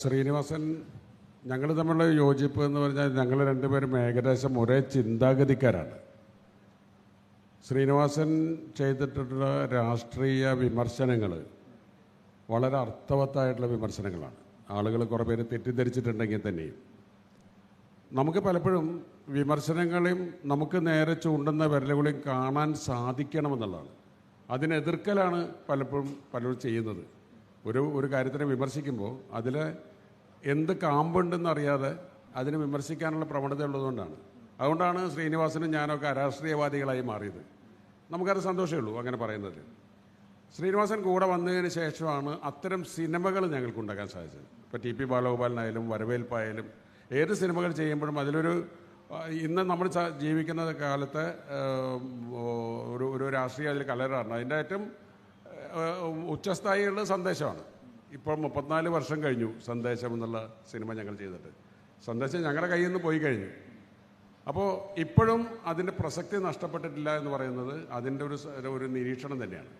ശ്രീനിവാസൻ ഞങ്ങൾ തമ്മിലുള്ള യോജിപ്പ് എന്ന് പറഞ്ഞാൽ ഞങ്ങൾ രണ്ടുപേരും ഏകദേശം ഒരേ ചിന്താഗതിക്കാരാണ്. ശ്രീനിവാസൻ ചെയ്തിട്ടുള്ള രാഷ്ട്രീയ വിമർശനങ്ങൾ വളരെ അർത്ഥവത്തായിട്ടുള്ള വിമർശനങ്ങളാണ്. ആളുകൾ കുറേ പേര് തെറ്റിദ്ധരിച്ചിട്ടുണ്ടെങ്കിൽ തന്നെയും നമുക്ക് പലപ്പോഴും വിമർശനങ്ങളെയും നമുക്ക് നേരെ ചൂണ്ടുന്ന വിരലുകളെയും കാണാൻ സാധിക്കണമെന്നുള്ളതാണ്. അതിനെതിർക്കലാണ് പലരും ചെയ്യുന്നത്. ഒരു കാര്യത്തിനെ വിമർശിക്കുമ്പോൾ അതിൽ എന്ത് കാമ്പുണ്ടെന്നറിയാതെ അതിനെ വിമർശിക്കാനുള്ള പ്രവണത ഉള്ളതുകൊണ്ടാണ്. അതുകൊണ്ടാണ് ശ്രീനിവാസനും ഞാനൊക്കെ അരാഷ്ട്രീയവാദികളായി മാറിയത്. നമുക്കത് സന്തോഷമേ ഉള്ളൂ അങ്ങനെ പറയുന്നത്. ശ്രീനിവാസൻ കൂടെ വന്നതിന് ശേഷമാണ് അത്തരം സിനിമകൾ ഞങ്ങൾക്കുണ്ടാക്കാൻ സാധിച്ചത്. ഇപ്പോൾ ടി പി ബാലഗോപാലനായാലും വരവേൽപ്പായാലും ഏത് സിനിമകൾ ചെയ്യുമ്പോഴും അതിലൊരു ഇന്ന് നമ്മൾ ജീവിക്കുന്ന കാലത്ത് ഒരു രാഷ്ട്രീയ അതിൽ കലരാണ്. അതിൻ്റെ ഏറ്റവും ഉച്ചസ്ഥായിയുള്ള സന്ദേശമാണ്. ഇപ്പോൾ 34 വർഷം കഴിഞ്ഞു സന്ദേശം എന്നുള്ള സിനിമ ഞങ്ങൾ ചെയ്തിട്ട്. സന്ദേശം ഞങ്ങളുടെ കയ്യിൽ നിന്ന് പോയി കഴിഞ്ഞു. അപ്പോൾ ഇപ്പോഴും അതിൻ്റെ പ്രസക്തി നഷ്ടപ്പെട്ടിട്ടില്ല എന്ന് പറയുന്നത് അതിൻ്റെ ഒരു നിരീക്ഷണം തന്നെയാണ്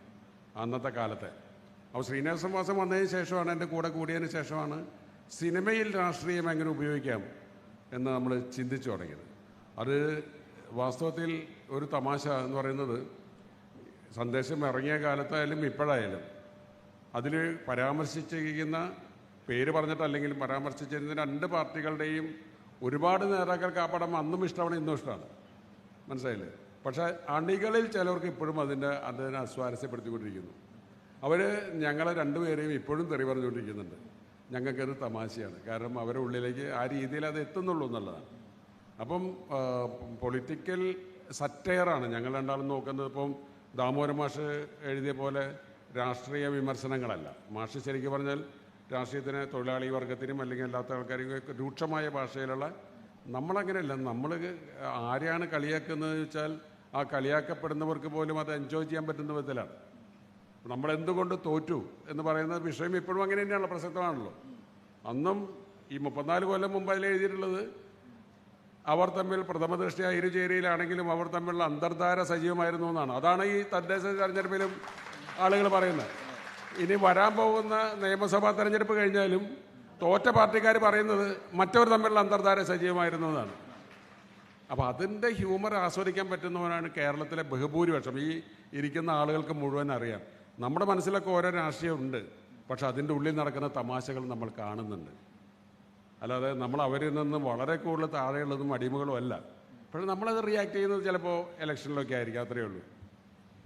അന്നത്തെ കാലത്തെ. അപ്പോൾ ശ്രീനിവാസൻ വാസം വന്നതിന് ശേഷമാണ്, എൻ്റെ കൂടെ കൂടിയതിന് ശേഷമാണ് സിനിമയിൽ രാഷ്ട്രീയം എങ്ങനെ ഉപയോഗിക്കാം എന്ന് നമ്മൾ ചിന്തിച്ചു തുടങ്ങിയത്. അത് വാസ്തവത്തിൽ ഒരു തമാശ എന്ന് പറയുന്നത്, സന്ദേശം ഇറങ്ങിയ കാലത്തായാലും ഇപ്പോഴായാലും അതിൽ പരാമർശിച്ചിരിക്കുന്ന പേര് പറഞ്ഞിട്ടല്ലെങ്കിലും പരാമർശിച്ചിരുന്ന രണ്ട് പാർട്ടികളുടെയും ഒരുപാട് നേതാക്കൾക്ക് ആ പടം അന്നും ഇഷ്ടമാണ്, ഇന്നും ഇഷ്ടമാണ്. മനസ്സിലായില്ലേ? പക്ഷേ അണികളിൽ ചിലവർക്ക് ഇപ്പോഴും അതിനെ അസ്വാരസ്യപ്പെടുത്തിക്കൊണ്ടിരിക്കുന്നു. അവർ ഞങ്ങളെ രണ്ടുപേരെയും ഇപ്പോഴും തെറി പറഞ്ഞുകൊണ്ടിരിക്കുന്നുണ്ട്. ഞങ്ങൾക്കത് തമാശയാണ്. കാരണം അവരുടെ ഉള്ളിലേക്ക് ആ രീതിയിൽ അത് എത്തുന്നുള്ളൂ എന്നുള്ളതാണ്. അപ്പം പൊളിറ്റിക്കൽ സറ്റയറാണ് ഞങ്ങൾ രണ്ടാളും നോക്കുന്നത്. ഇപ്പം ദാമോദരൻ മാഷ് എഴുതിയ പോലെ രാഷ്ട്രീയ വിമർശനങ്ങളല്ല. മാഷ് ശരിക്കും പറഞ്ഞാൽ രാഷ്ട്രീയത്തിന് തൊഴിലാളി വർഗത്തിനും അല്ലെങ്കിൽ അല്ലാത്ത ആൾക്കാർക്കും രൂക്ഷമായ ഭാഷയിലുള്ള, നമ്മളങ്ങനെയല്ല. നമ്മൾ ആരെയാണ് കളിയാക്കുന്നത് വെച്ചാൽ ആ കളിയാക്കപ്പെടുന്നവർക്ക് പോലും അത് എൻജോയ് ചെയ്യാൻ പറ്റുന്ന വിധത്തിലാണ്. നമ്മളെന്തുകൊണ്ട് തോറ്റു എന്ന് പറയുന്ന വിഷയം ഇപ്പോഴും അങ്ങനെ തന്നെയാണല്ലോ, പ്രസക്തമാണല്ലോ. അന്നും ഈ 34 കൊല്ലം മുമ്പ് അതിൽ എഴുതിയിട്ടുള്ളത് അവർ തമ്മിൽ പ്രഥമ ദൃഷ്ടിയ ഇരുചേരിയിലാണെങ്കിലും അവർ തമ്മിലുള്ള അന്തർധാര സജീവമായിരുന്നു എന്നാണ്. അതാണ് ഈ തദ്ദേശ തെരഞ്ഞെടുപ്പിലും ആളുകൾ പറയുന്നത്. ഇനി വരാൻ പോകുന്ന നിയമസഭാ തെരഞ്ഞെടുപ്പ് കഴിഞ്ഞാലും തോറ്റ പാർട്ടിക്കാർ പറയുന്നത് മറ്റവർ തമ്മിലുള്ള അന്തർധാര സജീവമായിരുന്നു എന്നാണ്. അപ്പോൾ അതിൻ്റെ ഹ്യൂമർ ആസ്വദിക്കാൻ പറ്റുന്നവരാണ് കേരളത്തിലെ ബഹുഭൂരിപക്ഷം. ഈ ഇരിക്കുന്ന ആളുകൾക്ക് മുഴുവൻ അറിയാം. നമ്മുടെ മനസ്സിലൊക്കെ ഓരോ രാഷ്ട്രീയമുണ്ട്, പക്ഷെ അതിൻ്റെ ഉള്ളിൽ നടക്കുന്ന തമാശകൾ നമ്മൾ കാണുന്നുണ്ട്. അല്ലാതെ നമ്മൾ അവരിൽ നിന്ന് വളരെ കൂടുതൽ താഴെയുള്ളതും അടിമകളും അല്ല. പക്ഷേ നമ്മളത് റിയാക്ട് ചെയ്യുന്നത് ചിലപ്പോൾ ഇലക്ഷനിലൊക്കെ ആയിരിക്കും, അത്രയേ ഉള്ളൂ.